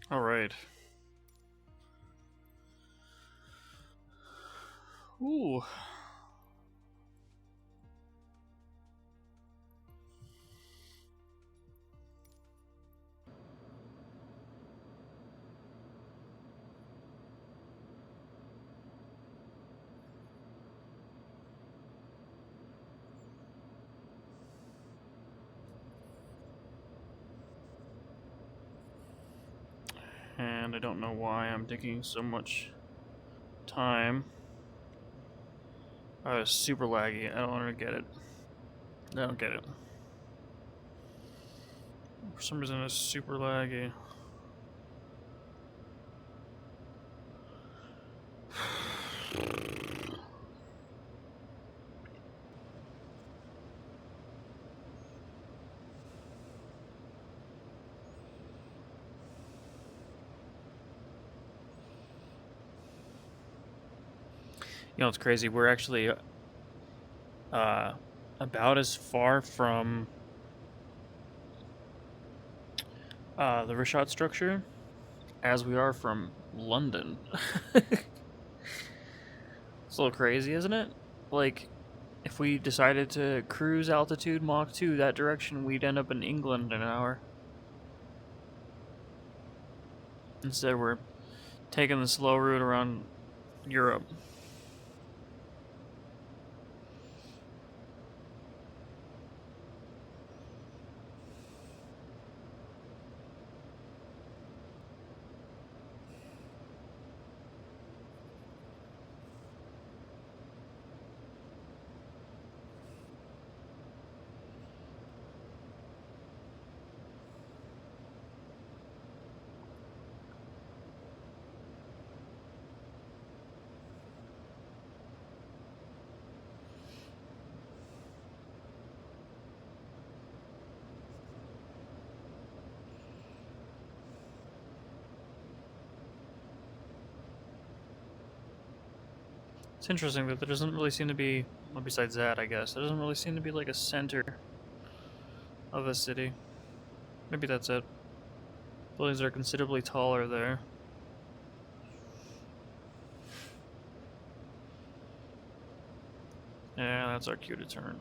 All right. Ooh. And I don't know why I'm taking so much time. It's super laggy. I don't get it. I don't get it. For some reason, it's super laggy. You know, it's crazy. We're actually about as far from the Rashad structure as we are from London. It's a little crazy, isn't it? Like, if we decided to cruise altitude Mach 2 that direction, we'd end up in England in an hour. Instead, we're taking the slow route around Europe. It's interesting that there doesn't really seem to be, well, besides that, I guess, there doesn't really seem to be like a center of the city. Maybe that's it. Buildings are considerably taller there. Yeah, that's our cue to turn.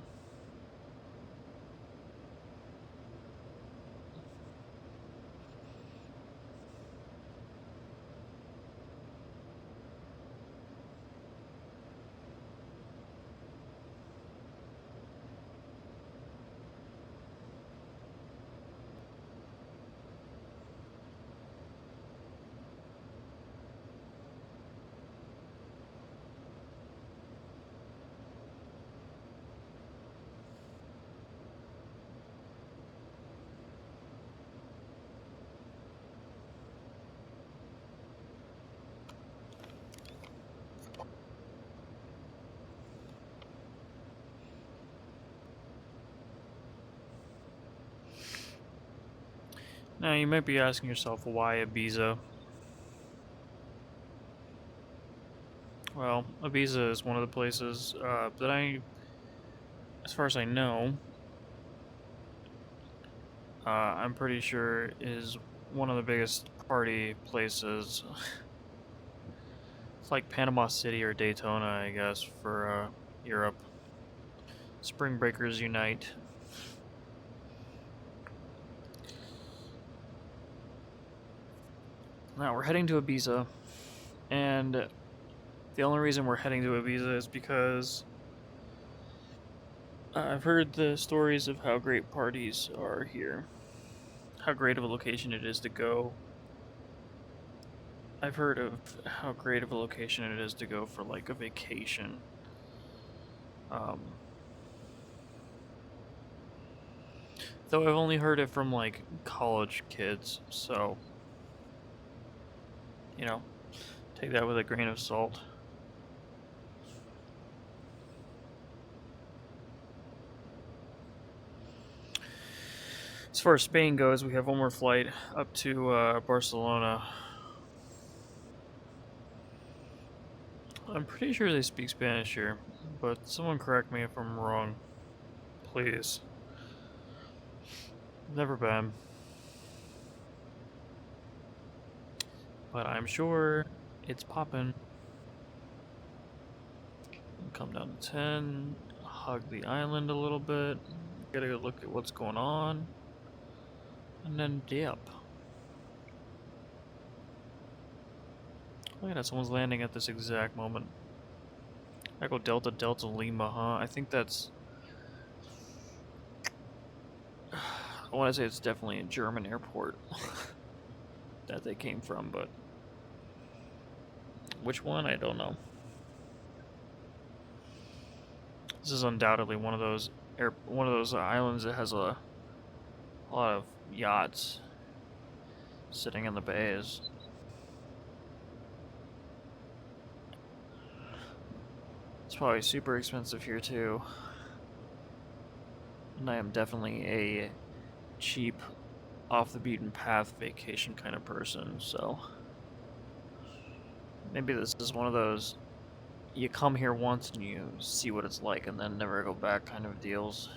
Now, you might be asking yourself, why Ibiza? Well, Ibiza is one of the places that as far as I know, I'm pretty sure is one of the biggest party places. It's like Panama City or Daytona, I guess, for Europe. Spring Breakers unite. Now we're heading to Ibiza, and the only reason we're heading to Ibiza is because I've heard the stories of how great parties are here, how great of a location it is to go. I've heard of how great of a location it is to go for like a vacation. Um, though I've only heard it from like college kids, so you know, take that with a grain of salt. As far as Spain goes, we have one more flight up to Barcelona. I'm pretty sure they speak Spanish here, but someone correct me if I'm wrong. Please. Never been. but I'm sure it's poppin'. Come down to 10, hug the island a little bit, get a good look at what's going on, and then dip. Look at that, someone's landing at this exact moment. Echo Delta Delta Lima, huh? I think that's... I want to say it's definitely a German airport that they came from, but which one, I don't know. This is undoubtedly one of those islands that has a lot of yachts sitting in the bays. It's probably super expensive here too. And I am definitely a cheap, off the beaten path vacation kind of person, so maybe this is one of those you come here once and you see what it's like and then never go back kind of deals.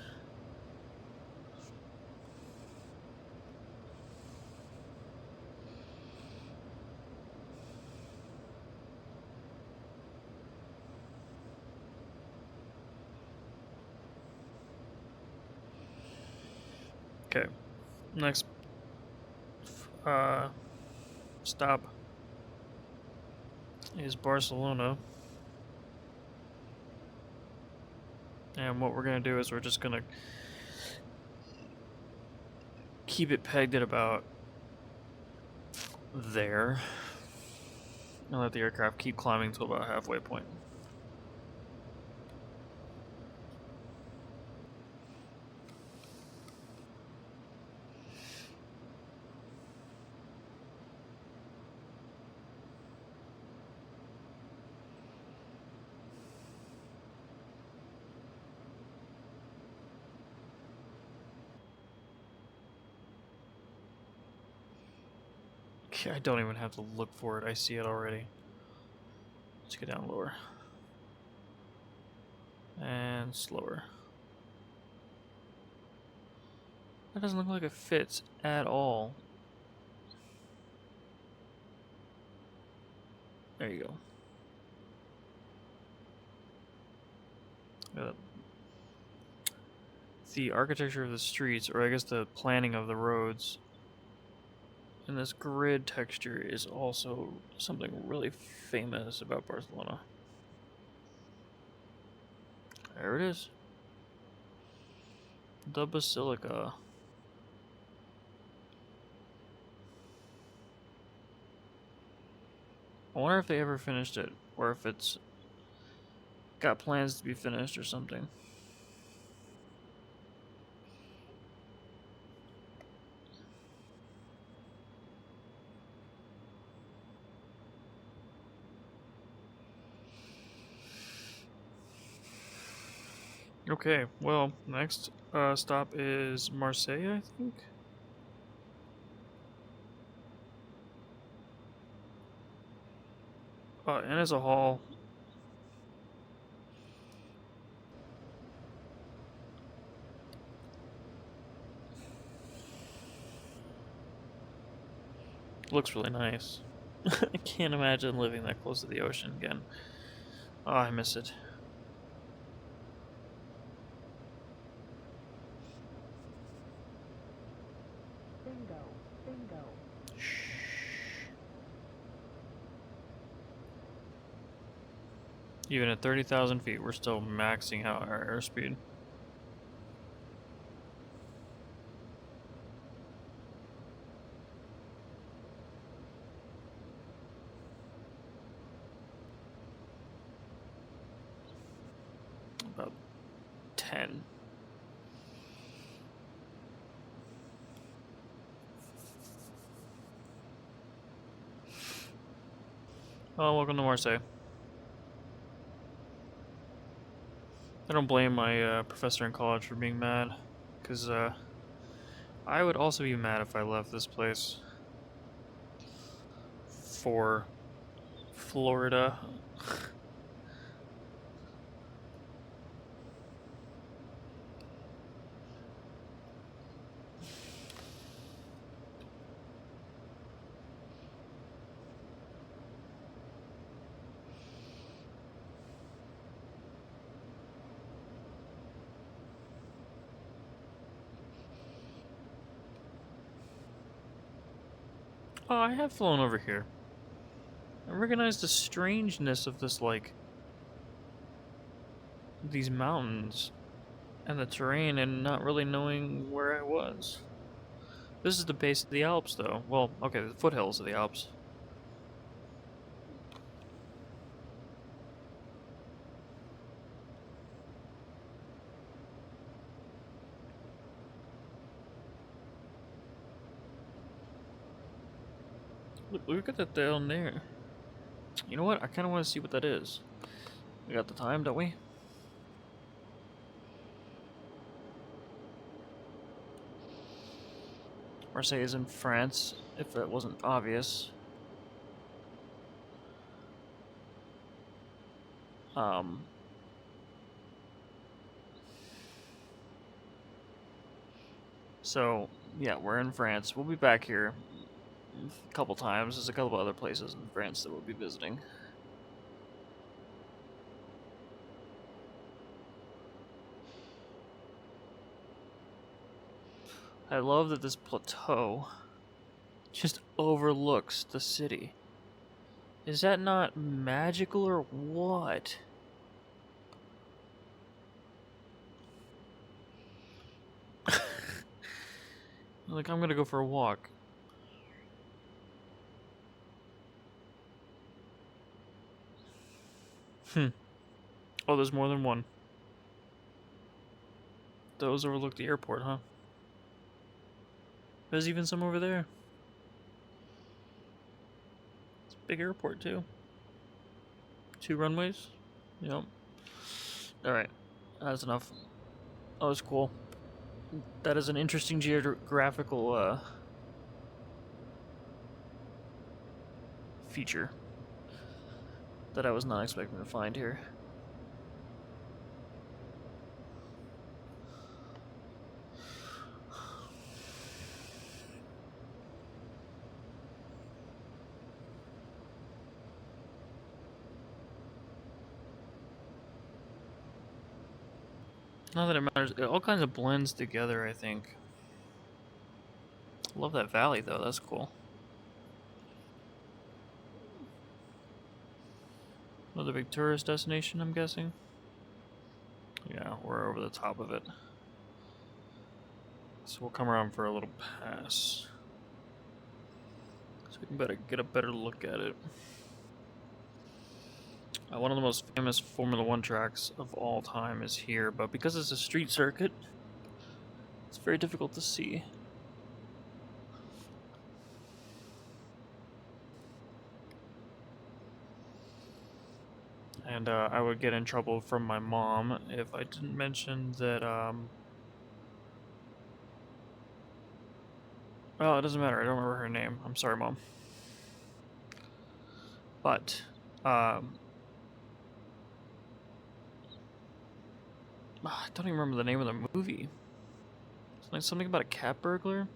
Okay, next stop is Barcelona. And what we're going to do is we're just going to keep it pegged at about there and let the aircraft keep climbing to about halfway point. I don't even have to look for it. I see it already. Let's get down lower. And slower. That doesn't look like it fits at all. There you go. The architecture of the streets, or I guess the planning of the roads, and this grid texture is also something really famous about Barcelona. There it is. The Basilica. I wonder if they ever finished it, or if it's got plans to be finished or something. Okay, well, next stop is Marseille, I think. And as a whole, looks really nice. I can't imagine living that close to the ocean again. Oh, I miss it. Bingo. Even at 30,000 feet, we're still maxing out our airspeed. About 10. Oh, welcome to Marseille. I don't blame my professor in college for being mad, because I would also be mad if I left this place for Florida. Oh, I have flown over here. I recognize the strangeness of this, like, these mountains and the terrain and not really knowing where I was. This is the base of the Alps, though. Well, okay, the foothills of the Alps. Look at that down there. You know what? I kind of want to see what that is. We got the time, don't we? Marseille is in France, if that wasn't obvious. Um, so, yeah, we're in France. We'll be back here a couple times. There's a couple other places in France that we'll be visiting. I love that this plateau just overlooks the city. Is that not magical or what? Like, I'm gonna go for a walk. Oh, there's more than one. Those overlook the airport, huh? There's even some over there. It's a big airport, too. 2 runways? Yep. Alright. That's enough. That was cool. That is an interesting geographical, feature that I was not expecting to find here. Not that it matters. It all kinds of blends together, I think. Love that valley, though. That's cool. Another big tourist destination, I'm guessing. Yeah, we're over the top of it. So we'll come around for a little pass. So we can get a better look at it. One of the most famous Formula 1 tracks of all time is here, but because it's a street circuit, it's very difficult to see. And I would get in trouble from my mom if I didn't mention that, well, it doesn't matter. I don't remember her name. I'm sorry, Mom. But, I don't even remember the name of the movie. It's like something about a cat burglar?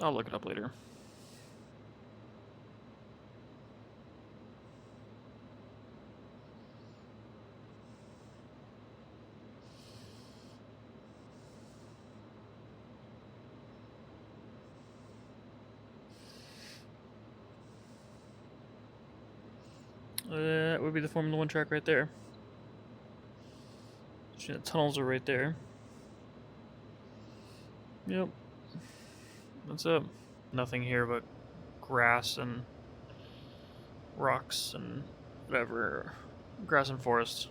I'll look it up later. That would be the Formula 1 track right there. The tunnels are right there. Yep. What's up? Nothing here but grass and rocks and whatever. Grass and forest.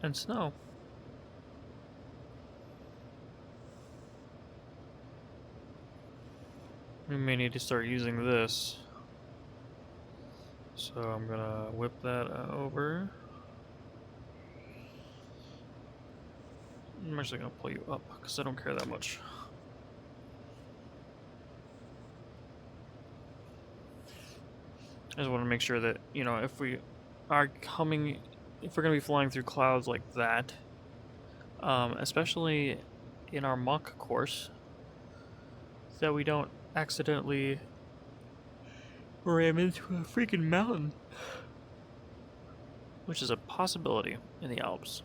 And snow. We may need to start using this. So I'm gonna whip that over. I'm actually gonna pull you up because I don't care that much. I just want to make sure that, you know, if we are coming, if we're gonna be flying through clouds like that, especially in our mock course, that we don't accidentally ram into a freaking mountain. Which is a possibility in the Alps.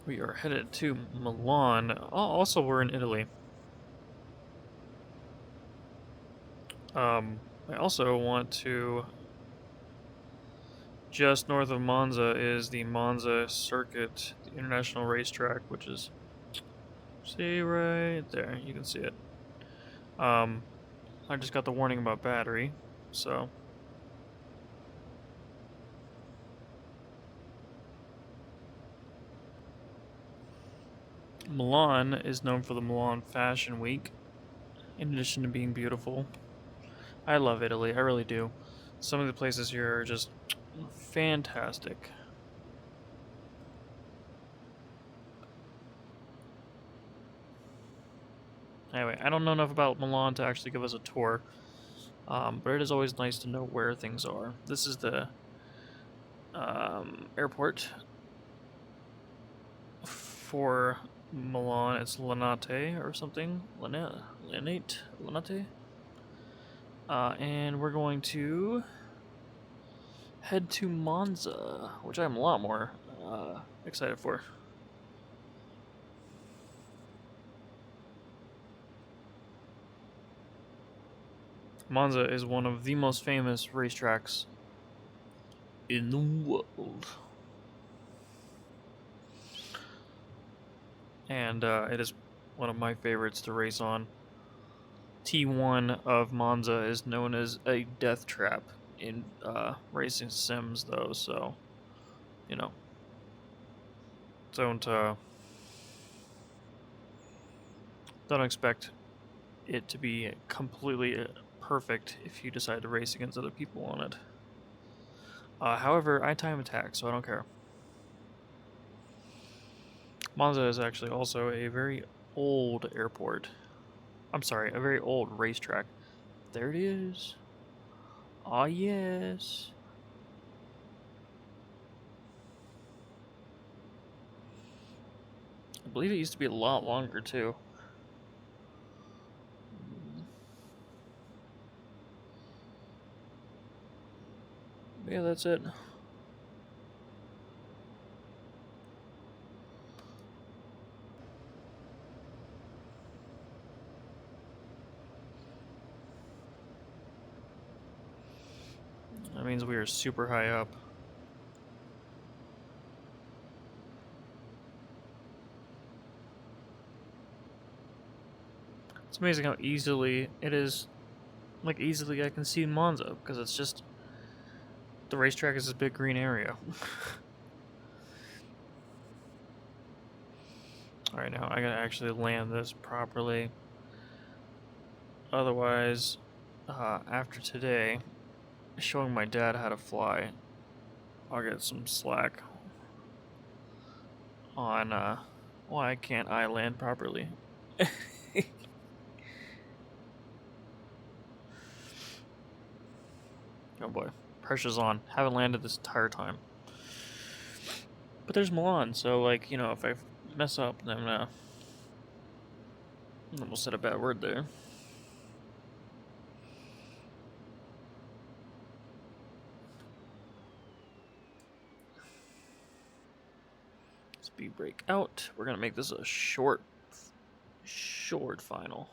We are headed to Milan. Oh, also, we're in Italy. I also want to... Just north of Monza is the Monza Circuit, the international racetrack, which is... See right there, you can see it. I just got the warning about battery, so... Milan is known for the Milan Fashion Week, in addition to being beautiful. I love Italy, I really do. Some of the places here are just fantastic. Anyway, I don't know enough about Milan to actually give us a tour, but it is always nice to know where things are. This is the airport for Milan. It's Linate or something. Linate? And we're going to head to Monza, which I'm a lot more excited for. Monza is one of the most famous racetracks in the world. And it is one of my favorites to race on. T1 of Monza is known as a death trap in racing sims, though, so, you know, don't expect it to be completely perfect if you decide to race against other people on it. However, I time attack, so I don't care. Monza is actually also a very old airport. I'm sorry, a very old racetrack. There it is. Ah, yes. I believe it used to be a lot longer, too. Yeah, that's it. That means we are super high up. It's amazing how easily it is, like easily I can see Monza, because it's just, the racetrack is this big green area. Alright, now I gotta actually land this properly. Otherwise, after today, showing my dad how to fly, I'll get some slack on, why can't I land properly? Oh boy, pressure's on. Haven't landed this entire time. But there's Milan, so, like, you know, if I mess up, then I almost said a bad word there. Speed brake out. We're gonna make this a short final.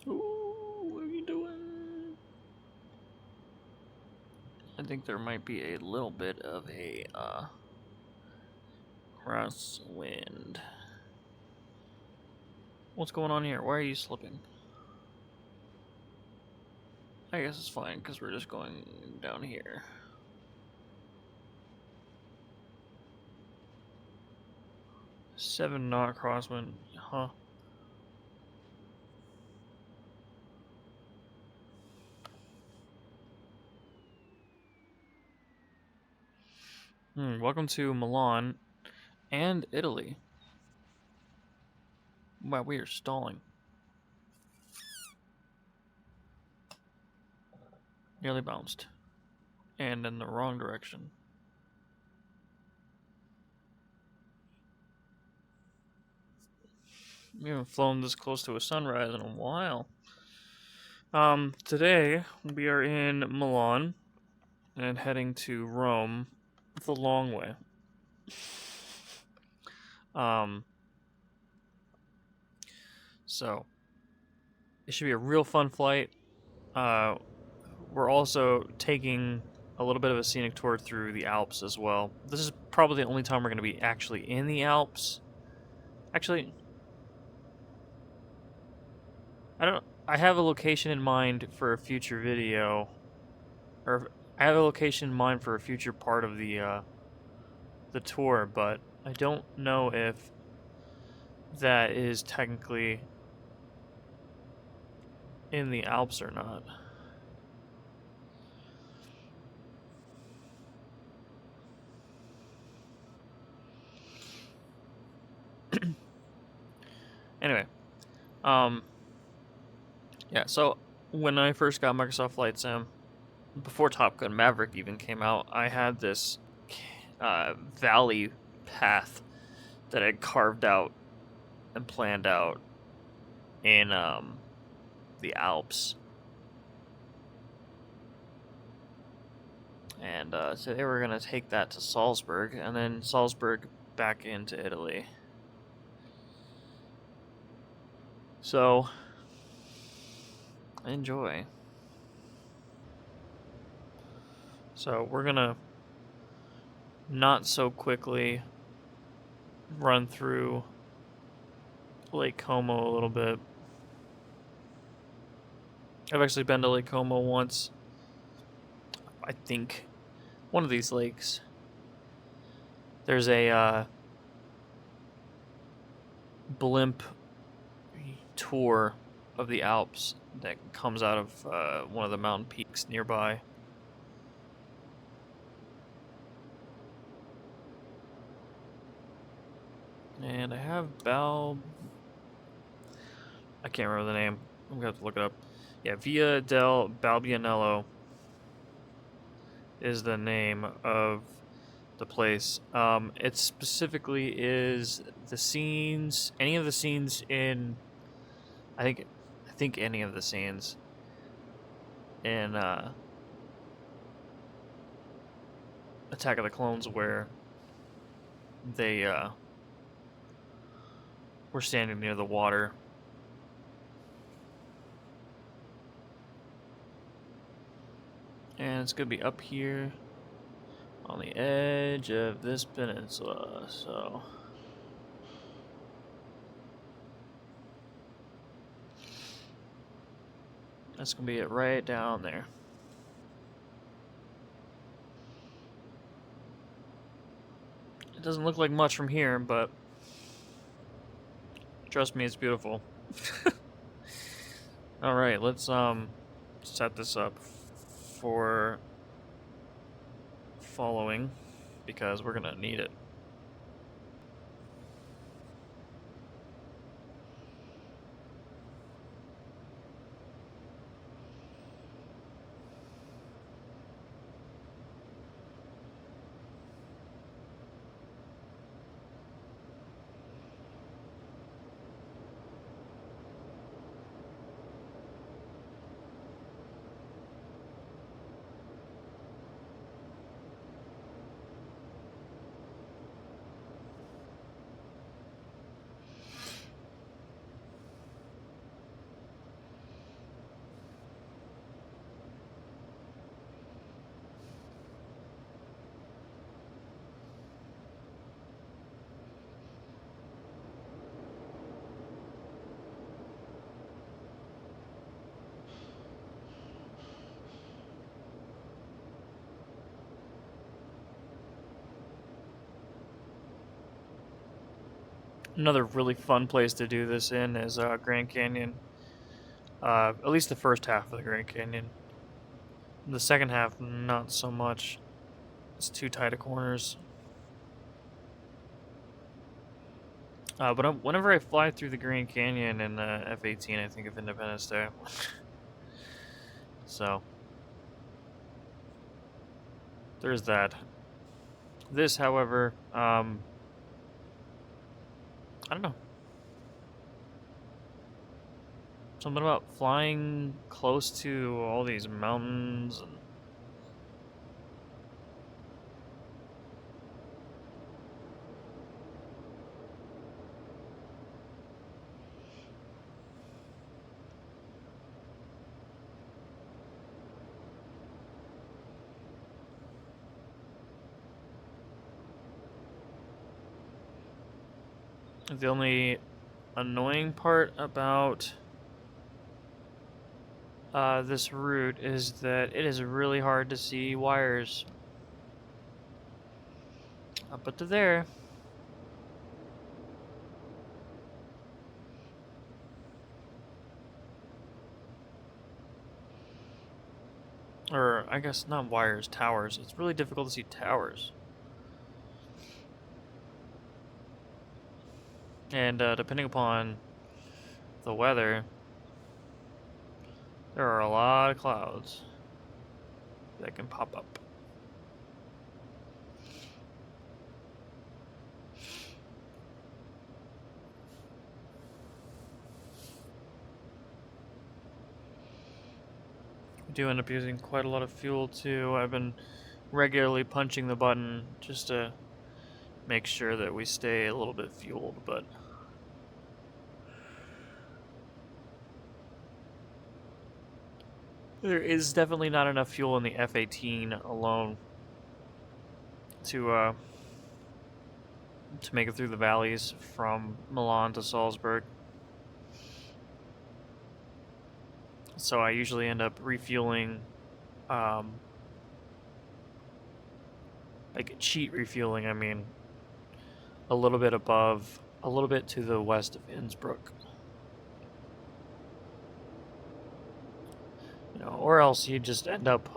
Ooh, what are you doing? I think there might be a little bit of a crosswind. What's going on here? Why are you slipping? I guess it's fine because we're just going down here. Seven-knot crosswind, huh? Welcome to Milan. And Italy. Wow, we are stalling. Nearly bounced. And in the wrong direction. We haven't flown this close to a sunrise in a while. Today we are in Milan and heading to Rome the long way. So it should be a real fun flight. We're also taking a little bit of a scenic tour through the Alps as well. This is probably the only time we're going to be actually in the Alps. Actually, I have a location in mind for a future video, or I have a location in mind for a future part of the tour, but I don't know if that is technically in the Alps or not. Anyway, yeah, so when I first got Microsoft Flight Sim, before Top Gun Maverick even came out, I had this valley path that I carved out and planned out in the Alps. And so they were going to take that to Salzburg, and then Salzburg back into Italy. So, enjoy. So we're going to not so quickly run through Lake Como a little bit. I've actually been to Lake Como once. I think one of these lakes. There's a blimp tour of the Alps that comes out of one of the mountain peaks nearby. And I have I can't remember the name. I'm gonna have to look it up. Yeah, Via del Balbianello is the name of the place. It specifically is the scenes, any of the scenes in, I think any of the scenes in Attack of the Clones where they were standing near the water. And it's gonna be up here on the edge of this peninsula, so that's gonna be it right down there. It doesn't look like much from here, but trust me, it's beautiful. Alright, let's set this up for following, because we're gonna need it. Another really fun place to do this in is Grand Canyon. At least the first half of the Grand Canyon. The second half, not so much. It's too tight of corners. But whenever I fly through the Grand Canyon in F-18, I think of Independence Day. So there's that. This, however, I don't know. Something about flying close to all these mountains and the only annoying part about this route is that it is really hard to see wires. But they're there. Or, I guess not wires, towers. It's really difficult to see towers. And depending upon the weather, there are a lot of clouds that can pop up. I do end up using quite a lot of fuel too. I've been regularly punching the button just to make sure that we stay a little bit fueled, but there is definitely not enough fuel in the F-18 alone to make it through the valleys from Milan to Salzburg. So I usually end up refueling, like cheat refueling, I mean, a little bit to the west of Innsbruck. You know, or else you just end up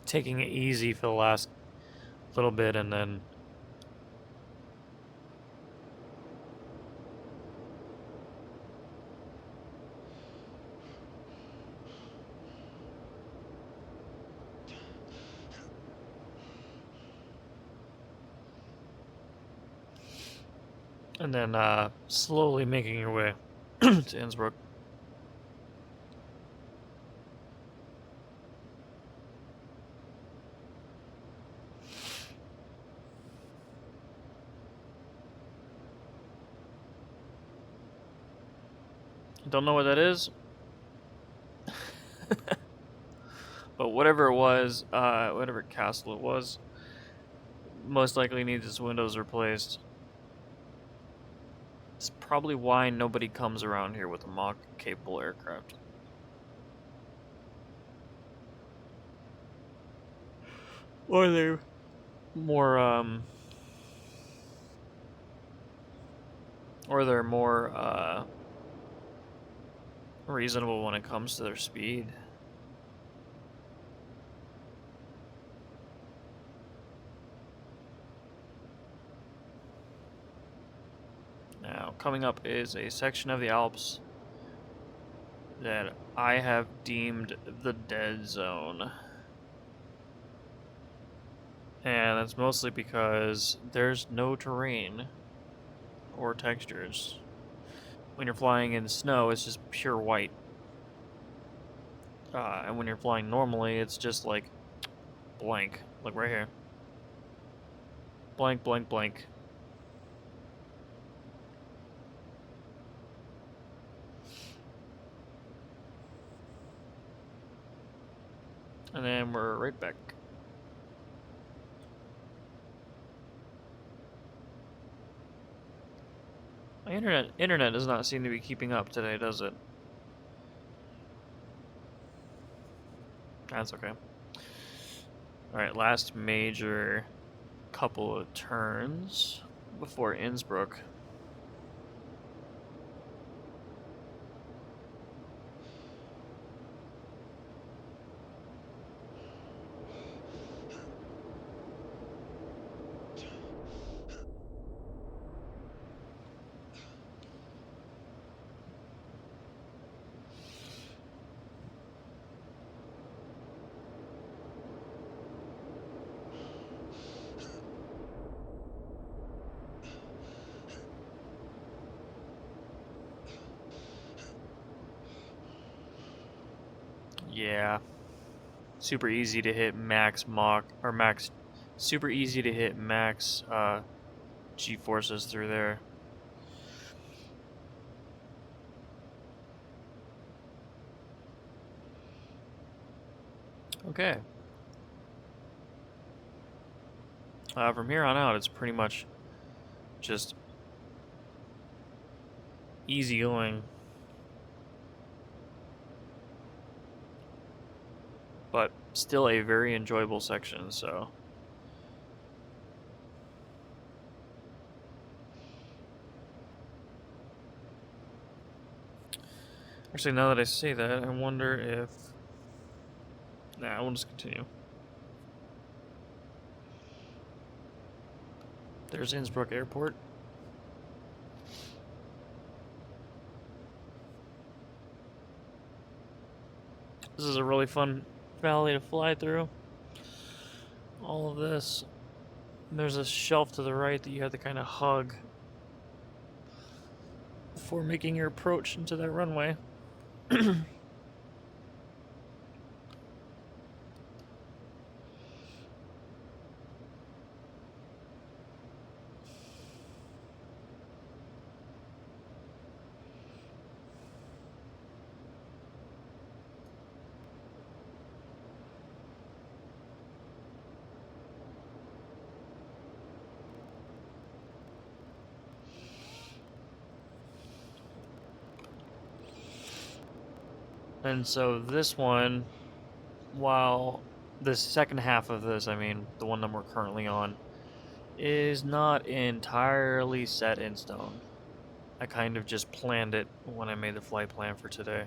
taking it easy for the last little bit and then slowly making your way to Innsbruck. Don't know what that is. But whatever it was, whatever castle it was, most likely needs its windows replaced. It's probably why nobody comes around here with a Mach-capable aircraft. Or they're more, reasonable when it comes to their speed. Now, coming up is a section of the Alps that I have deemed the dead zone. And that's mostly because there's no terrain or textures. When you're flying in snow, it's just pure white. And when you're flying normally, it's just like blank. Like right here. Blank, blank, blank. And then we're right back. My internet does not seem to be keeping up today, does it? That's okay. Alright, last major couple of turns before Innsbruck. Yeah. Super easy to hit max Mach, or max, super easy to hit max G-forces through there. Okay. From here on out, it's pretty much just easy going. But still a very enjoyable section, so. Actually, now that I say that, I wonder if... Nah, we'll just continue. There's Innsbruck Airport. This is a really fun valley to fly through. All of this. There's a shelf to the right that you have to kind of hug before making your approach into that runway. And so this one, while the second half of this, I mean, the one that we're currently on, is not entirely set in stone. I kind of just planned it when I made the flight plan for today.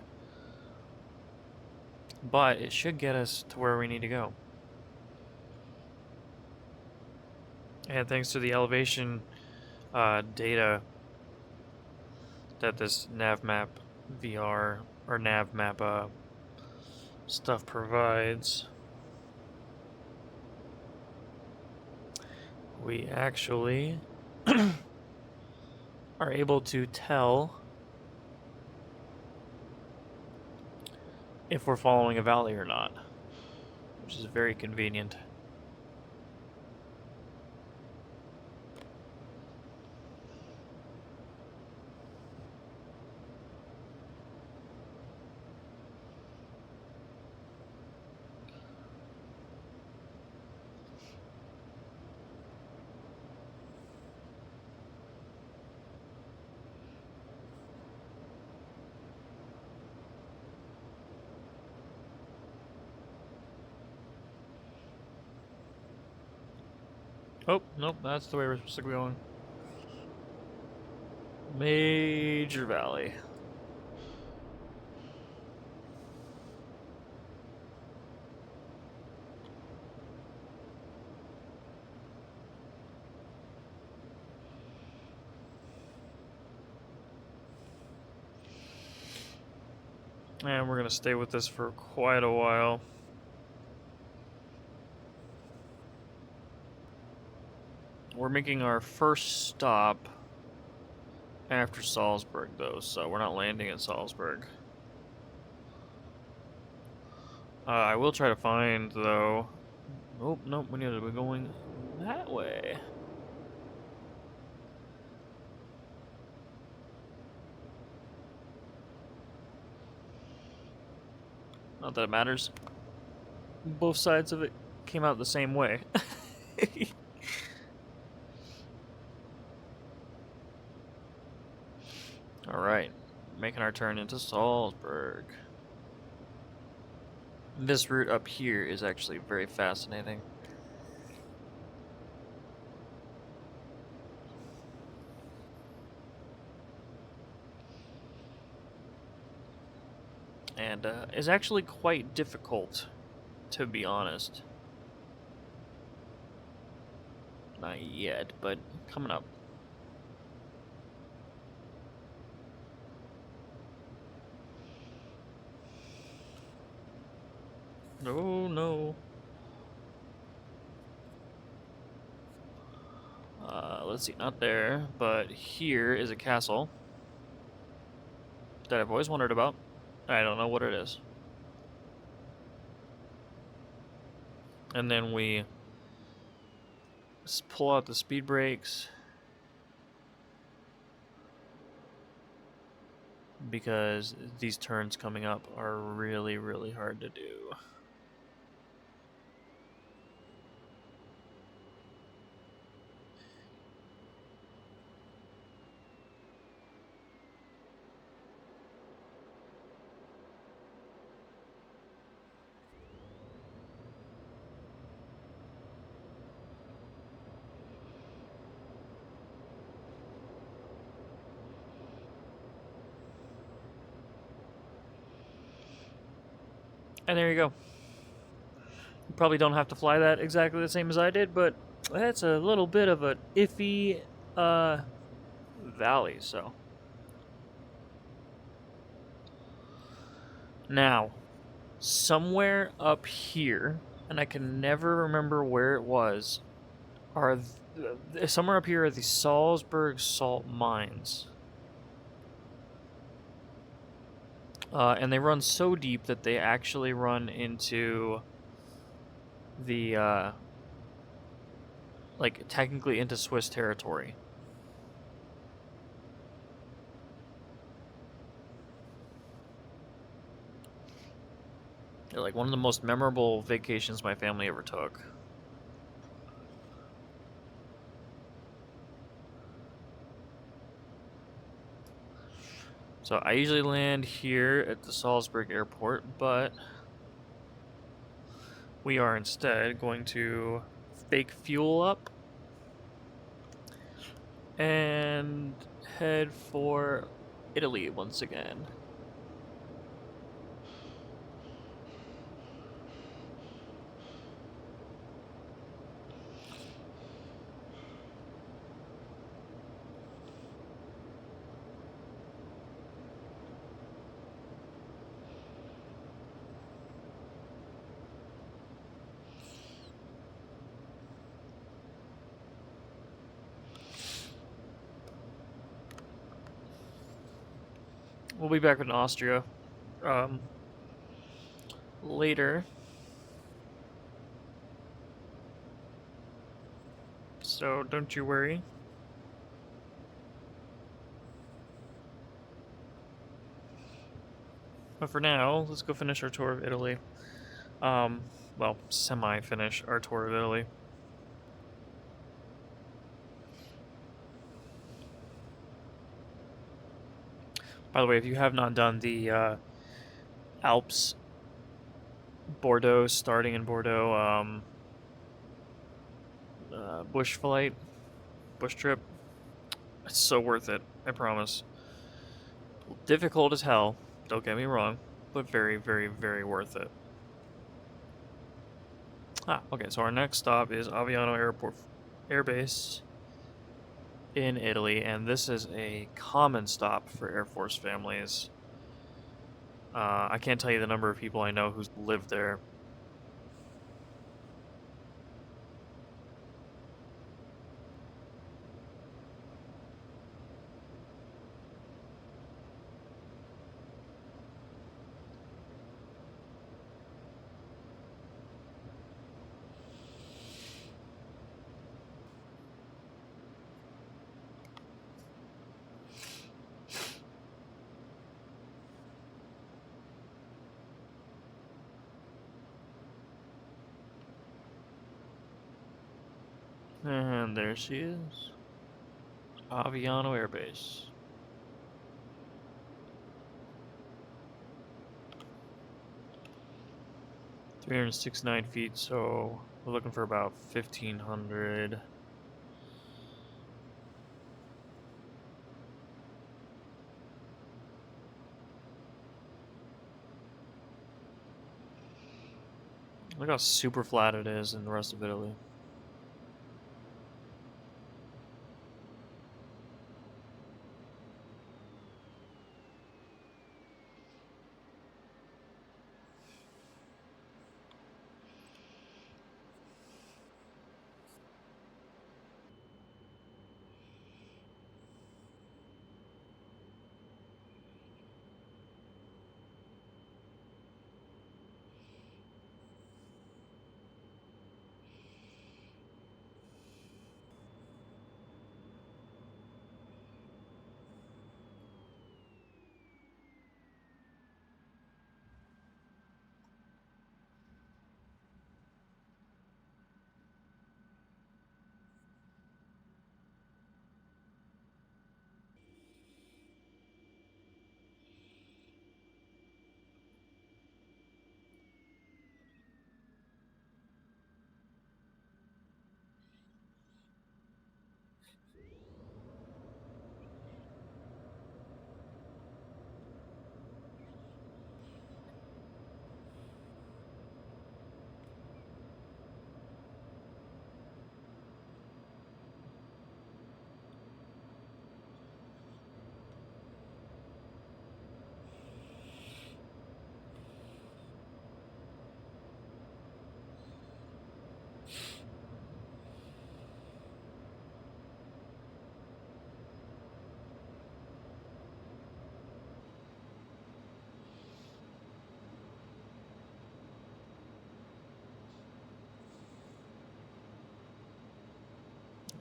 But it should get us to where we need to go. And thanks to the elevation data that this NavMap VR or NavMap stuff provides, we actually are able to tell if we're following a valley or not, which is very convenient. Oh, nope, that's the way we're supposed to be going. Major valley. And we're going to stay with this for quite a while. We're making our first stop after Salzburg, though, so we're not landing in Salzburg. I will try to find, though... Oh, nope, we need to be going that way. Not that it matters. Both sides of it came out the same way. Alright, making our turn into Salzburg. This route up here is actually very fascinating. And is actually quite difficult, to be honest. Not yet, but coming up. Oh no. Let's see, not there, but here is a castle that I've always wondered about. I don't know what it is. and then we pull out the speed brakes because these turns coming up are really, really hard to do. And there you go. You probably don't have to fly that exactly the same as I did, but that's a little bit of an iffy valley, so. Now, somewhere up here, and I can never remember where it was, are somewhere up here are the Salzburg salt mines. And they run so deep that they actually run into the like technically into Swiss territory. They're like one of the most memorable vacations my family ever took. So I usually land here at the Salzburg airport, but we are instead going to fake fuel up and head for Italy once again. We'll be back in Austria later. So don't you worry. But for now, let's go finish our tour of Italy. Well, semi-finish our tour of Italy. By the way, if you have not done the Alps Bordeaux, starting in Bordeaux, bush flight, bush trip, it's so worth it, I promise. Difficult as hell, don't get me wrong, but very, very, very worth it. Okay, so our next stop is Aviano Airport Airbase in Italy, and this is a common stop for Air Force families. I can't tell you the number of people I know who's lived there. And there she is. Aviano Airbase. $369 feet, so we're looking for about 1,500. Look how super flat it is in the rest of Italy.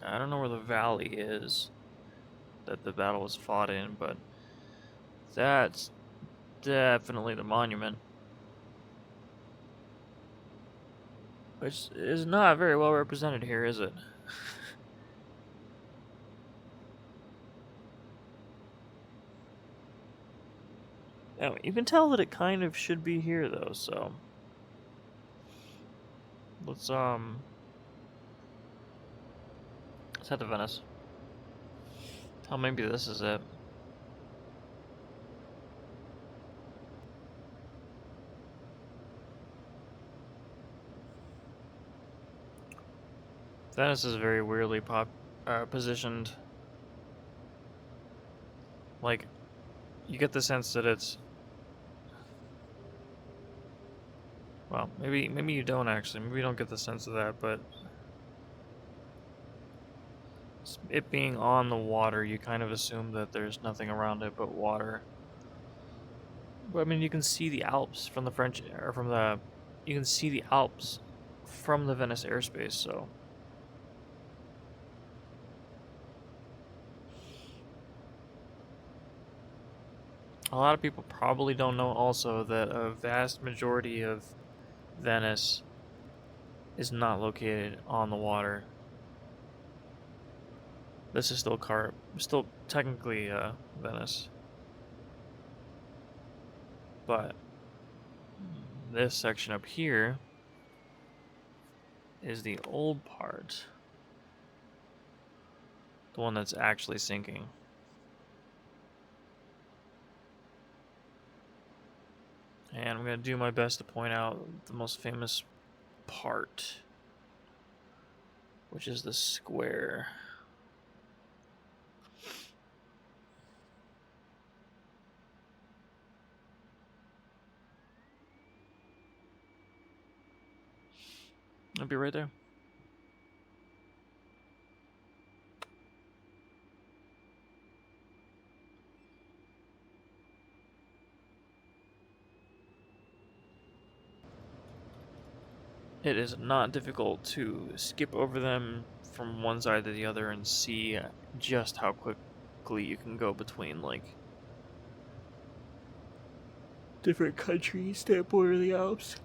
I don't know where the valley is that the battle was fought in, but that's definitely the monument. Which is not very well represented here, is it? Now, you can tell that it kind of should be here, though, so... Let's head to Venice. Oh, maybe this is it. Venice is very weirdly positioned. Like, you get the sense that it's... Well, maybe you don't actually. Maybe you don't get the sense of that, but... It being on the water, you kind of assume that there's nothing around it but water. But I mean, you can see the Alps from the French... Or from the... You can see the Alps from the Venice airspace, so... A lot of people probably don't know also that a vast majority of Venice is not located on the water. This is still technically Venice. But this section up here is the old part. The one that's actually sinking. And I'm going to do my best to point out the most famous part, which is the square. I'll be right there. It is not difficult to skip over them from one side to the other and see just how quickly you can go between, like, different countries that border the Alps.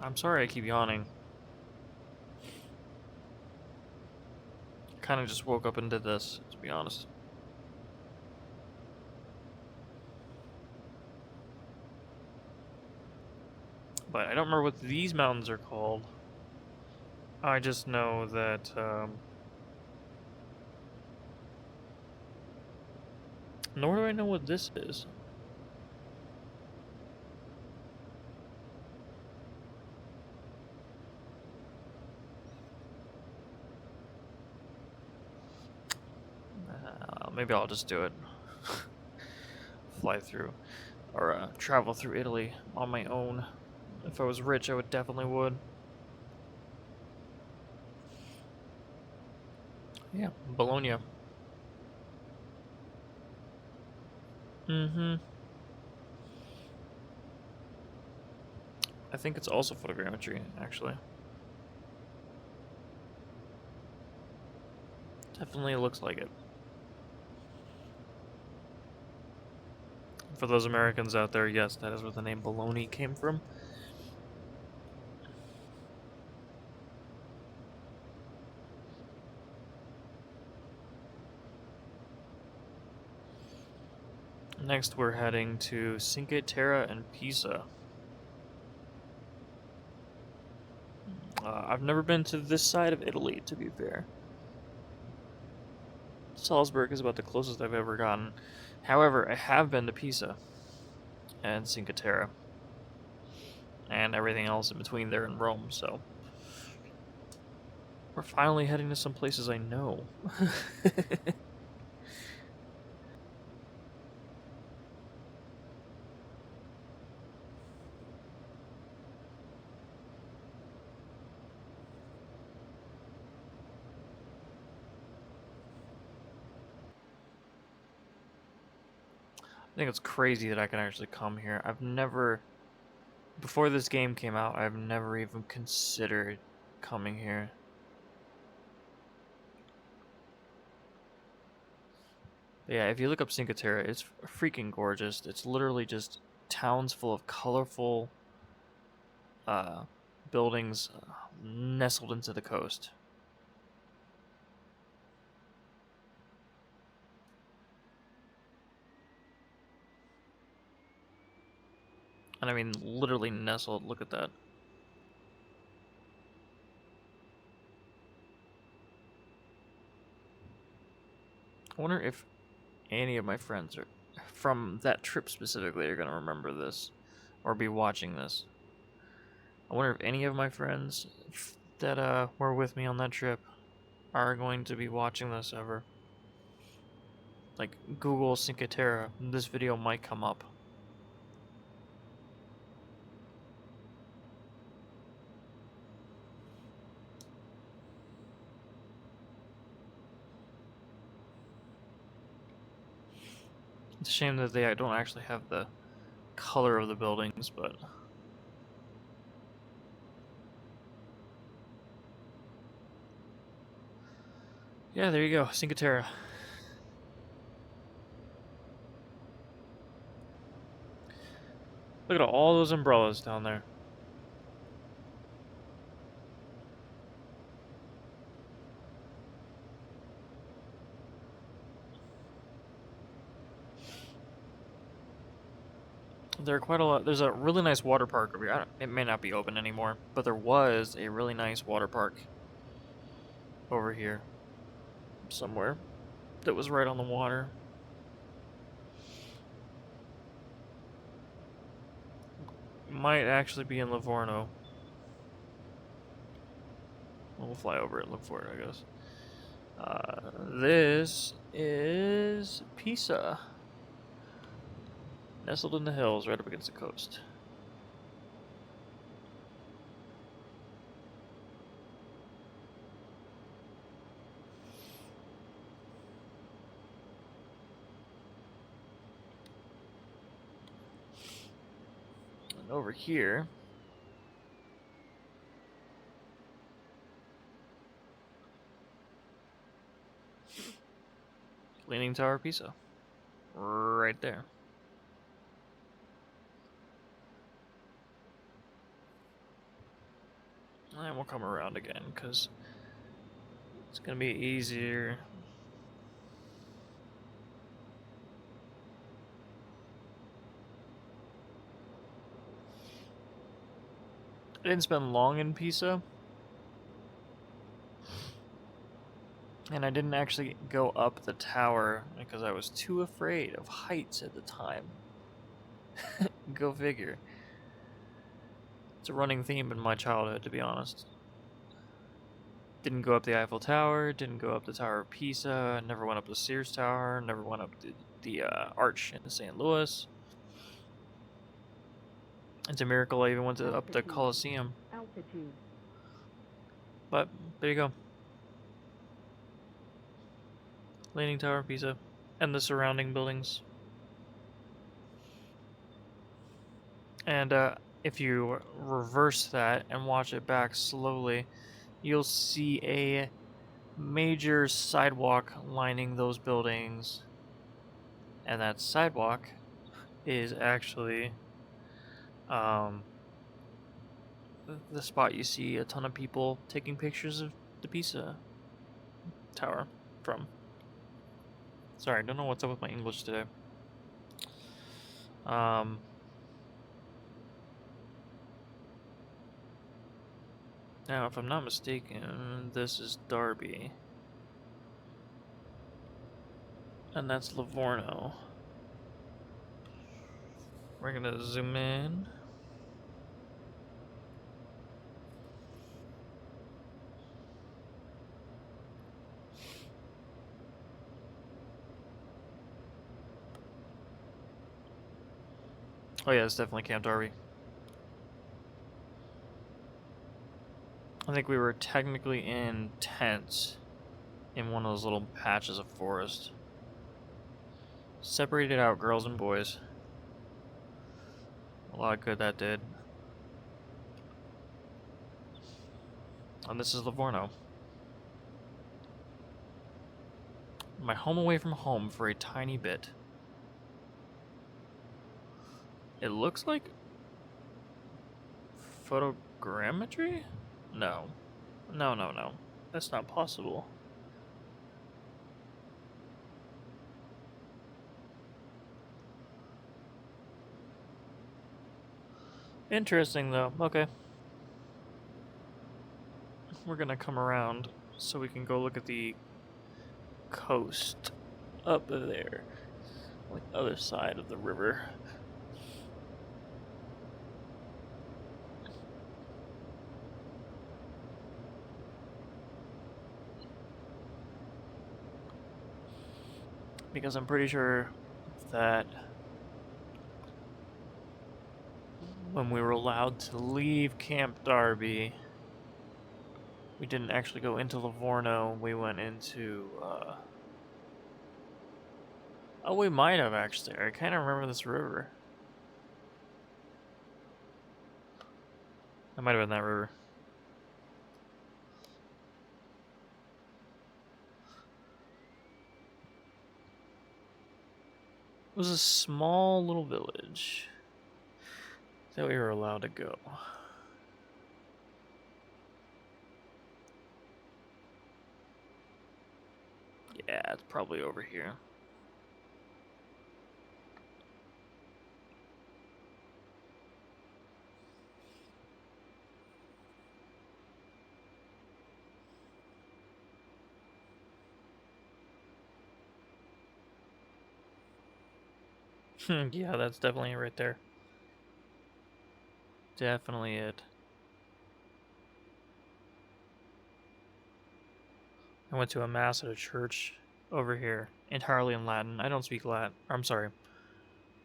I'm sorry I keep yawning. Kind of just woke up and did this, to be honest. But I don't remember what these mountains are called. I just know that, nor do I know what this is. Maybe I'll just do it. Fly through. Or travel through Italy on my own. If I was rich, I definitely would. Yeah, Bologna. Mm-hmm. I think it's also photogrammetry, actually. Definitely looks like it. For those Americans out there, yes, that is where the name Bologna came from. Next, we're heading to Cinque Terre and Pisa. I've never been to this side of Italy, to be fair. Salzburg is about the closest I've ever gotten. However, I have been to Pisa and Cinque Terre and everything else in between there in Rome, so we're finally heading to some places I know. I think it's crazy that I can actually come here. I've never, before this game came out, I've never even considered coming here. But yeah, if you look up Cinque Terre, it's freaking gorgeous. It's literally just towns full of colorful uh, buildings nestled into the coast. And I mean, literally nestled. Look at that. I wonder if any of my friends are from that trip specifically are going to remember this or be watching this. I wonder if any of my friends that were with me on that trip are going to be watching this ever. Like, Google Cinque Terre, this video might come up. It's a shame that they don't actually have the color of the buildings, but yeah, there you go, Cinque Terre. Look at all those umbrellas down there. There are quite a lot. There's a really nice water park over here. It may not be open anymore, but there was a really nice water park over here somewhere that was right on the water. Might actually be in Livorno. We'll fly over it and look for it, I guess. This is Pisa. Nestled in the hills right up against the coast. And over here, Leaning Tower of Pisa. Right there. And we'll come around again, because it's going to be easier. I didn't spend long in Pisa. And I didn't actually go up the tower because I was too afraid of heights at the time. Go figure. It's a running theme in my childhood, to be honest. Didn't go up the Eiffel Tower, didn't go up the Tower of Pisa, never went up the Sears Tower, never went up the Arch in St. Louis. It's a miracle I even went up the Colosseum. But there you go. Leaning Tower of Pisa. And the surrounding buildings. And if you reverse that and watch it back slowly, you'll see a major sidewalk lining those buildings. And that sidewalk is actually the spot you see a ton of people taking pictures of the Pisa Tower from. Sorry, I don't know what's up with my English today. Now, if I'm not mistaken, this is Derby. And that's Livorno. We're gonna zoom in. Oh yeah, it's definitely Camp Derby. I think we were technically in tents in one of those little patches of forest. Separated out girls and boys. A lot of good that did. And this is Livorno. My home away from home for a tiny bit. It looks like photogrammetry? No. No. That's not possible. Interesting, though. Okay. We're gonna come around so we can go look at the coast up there. Like the other side of the river. Because I'm pretty sure that when we were allowed to leave Camp Darby, we didn't actually go into Livorno. We went into, oh, we might have actually. I kind of remember this river. That might have been that river. It was a small little village that we were allowed to go. Yeah, it's probably over here. Yeah, that's definitely right there. Definitely it. I went to a mass at a church over here, entirely in Latin. I don't speak Latin. I'm sorry.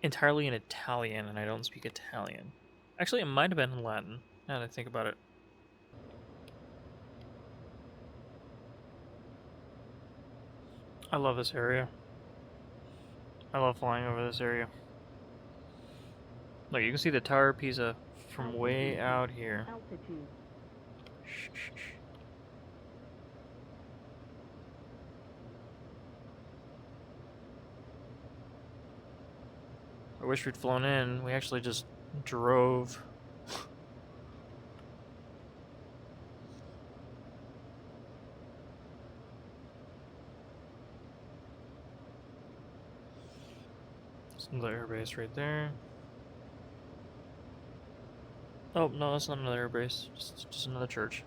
Entirely in Italian, and I don't speak Italian. Actually, it might have been in Latin, now that I think about it. I love this area. I love flying over this area. Look, you can see the Tower of Pisa from way out here. Shh. I wish we'd flown in. We actually just drove. There's another airbase right there. Oh, no, that's not another airbase. Just another church,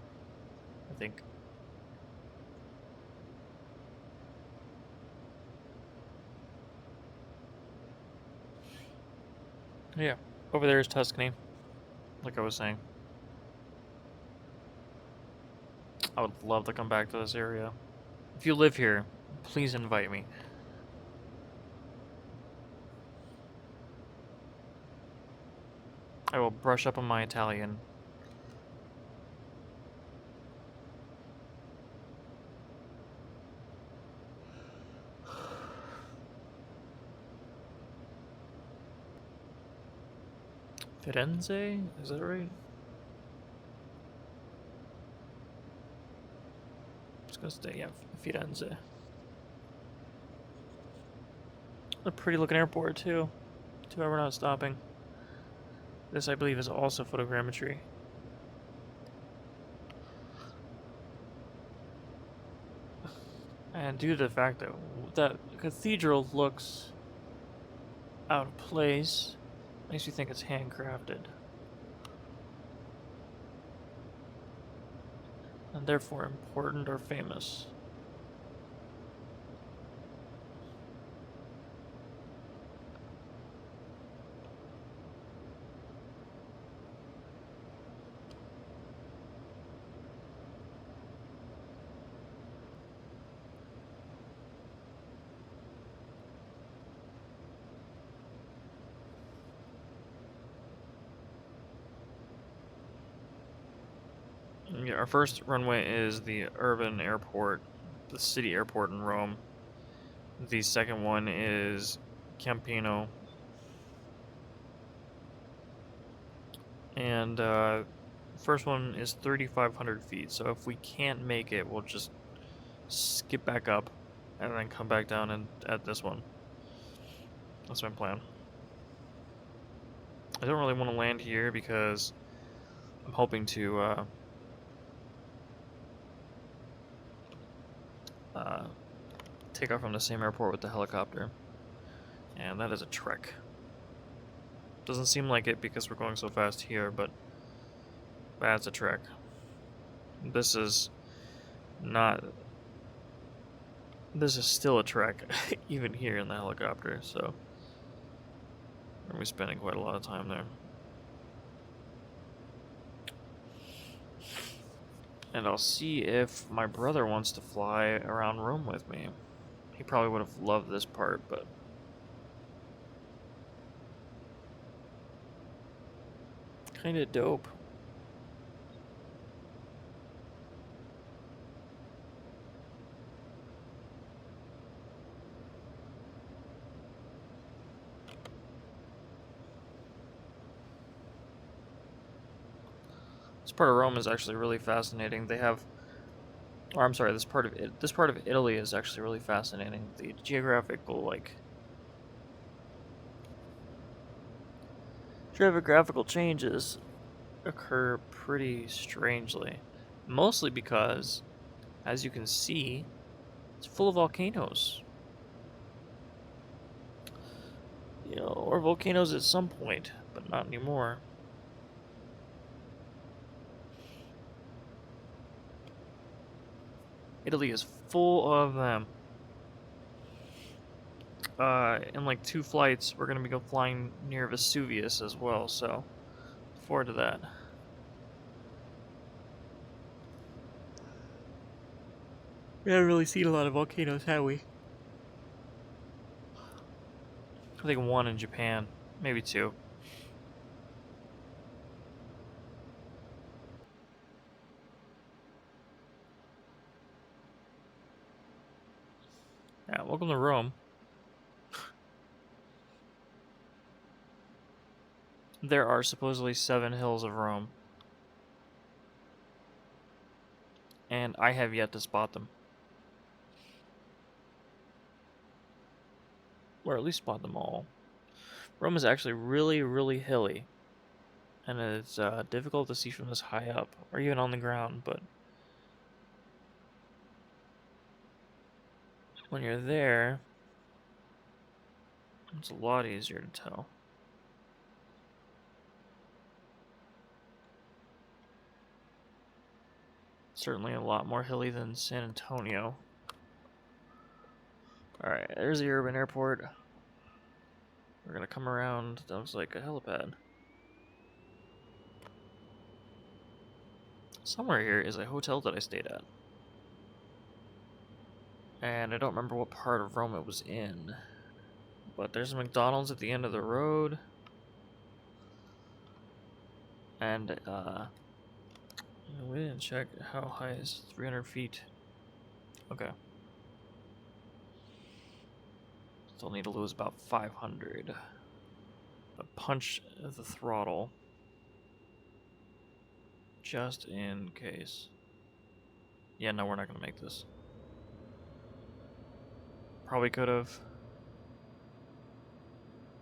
I think. Yeah, over there is Tuscany, like I was saying. I would love to come back to this area. If you live here, please invite me. I will brush up on my Italian. Firenze? Is that right? Just gonna stay, yeah, Firenze. A pretty looking airport, too. Too bad we're not stopping. This, I believe, is also photogrammetry. And due to the fact that that cathedral looks out of place, makes me think it's handcrafted. And therefore important or famous. Yeah, our first runway is the urban airport, the city airport in Rome. The second one is Campino. And first one is 3,500 feet, so if we can't make it, we'll just skip back up and then come back down and at this one. That's my plan. I don't really want to land here because I'm hoping to take off from the same airport with the helicopter, and that is a trek. Doesn't seem like it because we're going so fast here, but that's a trek. This is not. This is still a trek, even here in the helicopter, so we're gonna be spending quite a lot of time there. And I'll see if my brother wants to fly around Rome with me. He probably would have loved this part, but kinda dope. This part of Rome is actually really fascinating. They have, or I'm sorry, this part of Italy is actually really fascinating. The geographical changes occur pretty strangely, mostly because, as you can see, it's full of volcanoes. You know, or volcanoes at some point, but not anymore. Italy is full of them. In like 2 flights, we're gonna be flying near Vesuvius as well, so look forward to that. We haven't really seen a lot of volcanoes, have we? I think 1 in Japan, maybe 2. Yeah, welcome to Rome. There are supposedly 7 hills of Rome, and I have yet to spot them. Or at least spot them all. Rome is actually really, really hilly, and it's difficult to see from this high up, or even on the ground, but when you're there, it's a lot easier to tell. Certainly a lot more hilly than San Antonio. Alright, there's the urban airport. We're gonna come around. That looks like a helipad. Somewhere here is a hotel that I stayed at. And I don't remember what part of Rome it was in. But there's a McDonald's at the end of the road. And, we didn't check how high is 300 feet. Okay. Still need to lose about 500. But punch the throttle. Just in case. Yeah, no, we're not gonna make this. Probably could have.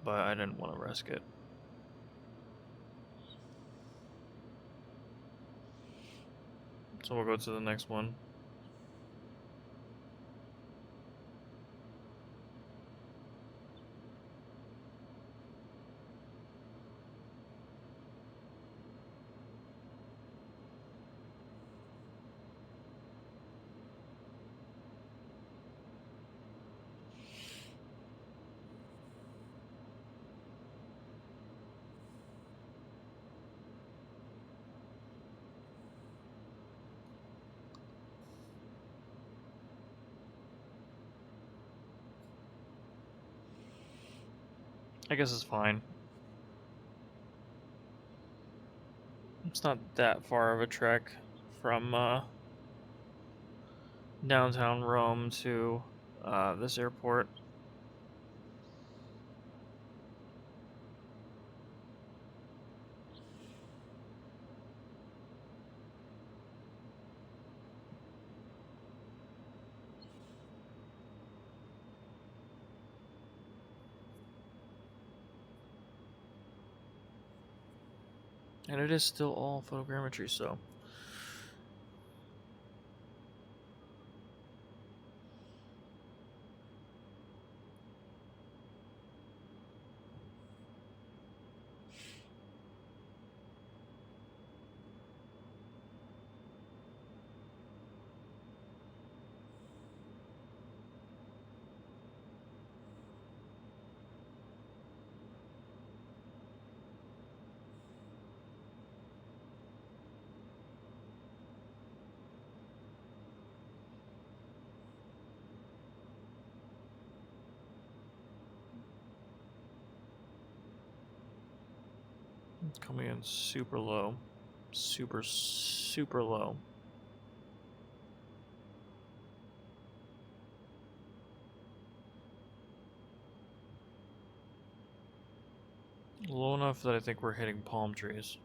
But I didn't want to risk it. So we'll go to the next one. I guess it's fine. It's not that far of a trek from downtown Rome to this airport. And it is still all photogrammetry, so... Coming in super low. Super, super low. Low enough that I think we're hitting palm trees.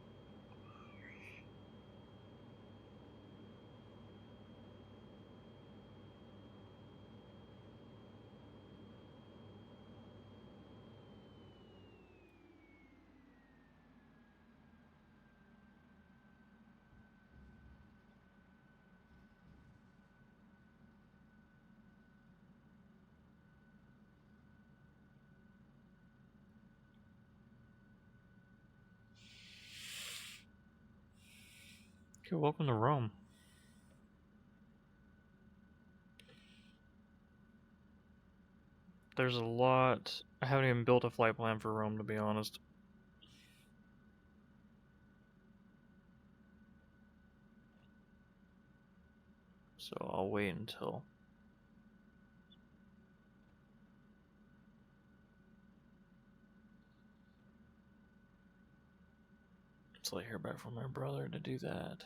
Okay, welcome to Rome. There's a lot... I haven't even built a flight plan for Rome, to be honest. So I'll wait until... until I hear back from my brother to do that.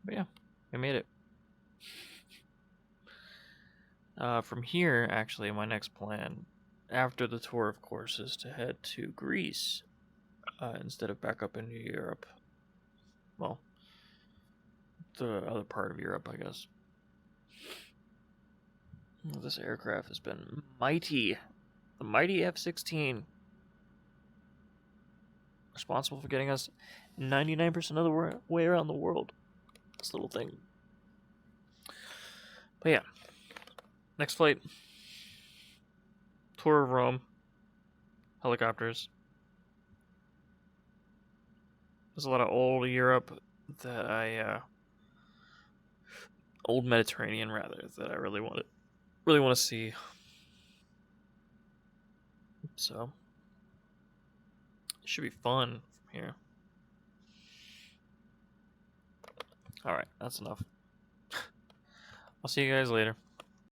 But yeah, I made it. From here, actually, my next plan, after the tour, of course, is to head to Greece instead of back up into Europe. Well, the other part of Europe, I guess. This aircraft has been mighty. The mighty F-16. Responsible for getting us 99% of the way around the world. This little thing. But yeah. Next flight. Tour of Rome. Helicopters. There's a lot of old Europe that I... old Mediterranean, rather, that I really want to see. So... it should be fun from here. Alright, that's enough. I'll see you guys later.